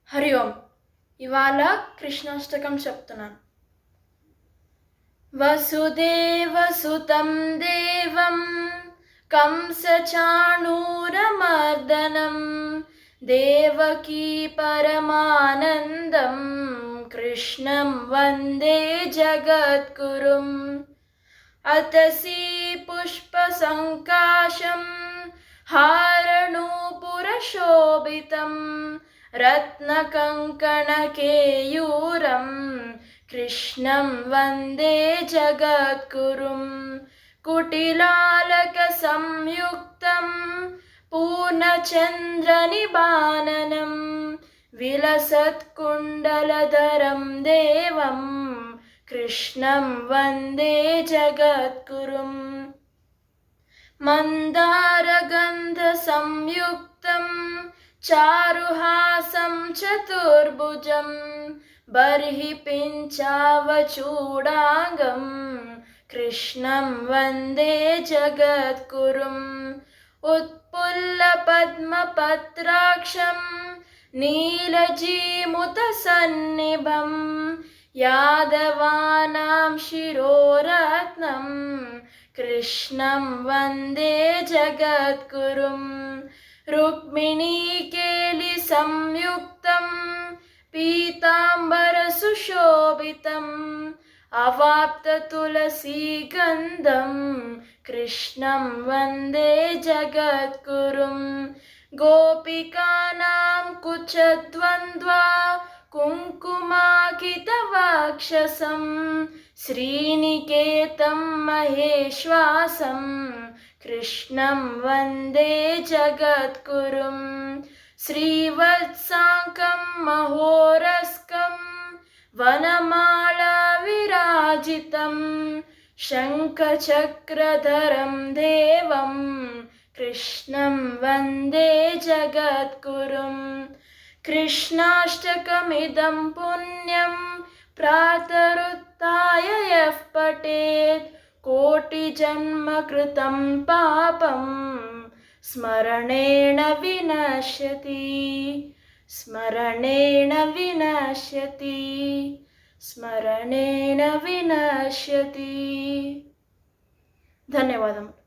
హరి ఓం. ఇవాళ కృష్ణాష్టకం చెప్తున్నాను. వసుదేవసుతం దేవం కంసచాణూరమర్దనం దేవకీ పరమానందం కృష్ణం వందే జగద్గురుం. అతసీ పుష్పసంకాశం హారణూపురశోభితం రత్నకంకణకేయూరం కృష్ణం వందే జగద్గురుం. కుటిలాలక సంయుక్తం పూర్ణచంద్రనిబాననం విలసత్కుండలధరం దేవం కృష్ణం వందే జగద్గురుం. మందారగంధ సంయుక్తం చారుహాసం చతుర్భుజం బర్హి పించావచూడాంగం కృష్ణం వందే జగద్గురుం. ఉత్పుల్ల పద్మపత్రాక్షం నీలజీముతసన్నిభం యాదవానాం శిరోరత్నం కృష్ణం వందే జగద్గురుం. రుక్మిణీకేలి సంయుక్తం పీతాంబరసుశోభితం అవాప్తతులసీగంధం కృష్ణం వందే జగద్గురుం. గోపికానాం కుచద్వంద్వా కుంకుమాకితవక్షసం శ్రీనికేతం మహేశ్వాసం కృష్ణం వందే జగద్గురుం. శ్రీవత్సాంకం మహోరస్కం వనమాళా విరాజితం శంఖచక్రధరం దేవం కృష్ణం వందే జగద్గురుం. కృష్ణాష్టకమిదం పుణ్యం ప్రాతరుత్థాయ యః పఠేత్ కోటిజన్మకృతం పాపం స్మరణేణ వినశ్యతి స్మరణేణ వినశ్యతి స్మరణేణ వినశ్యతి. ధన్యవాదములు.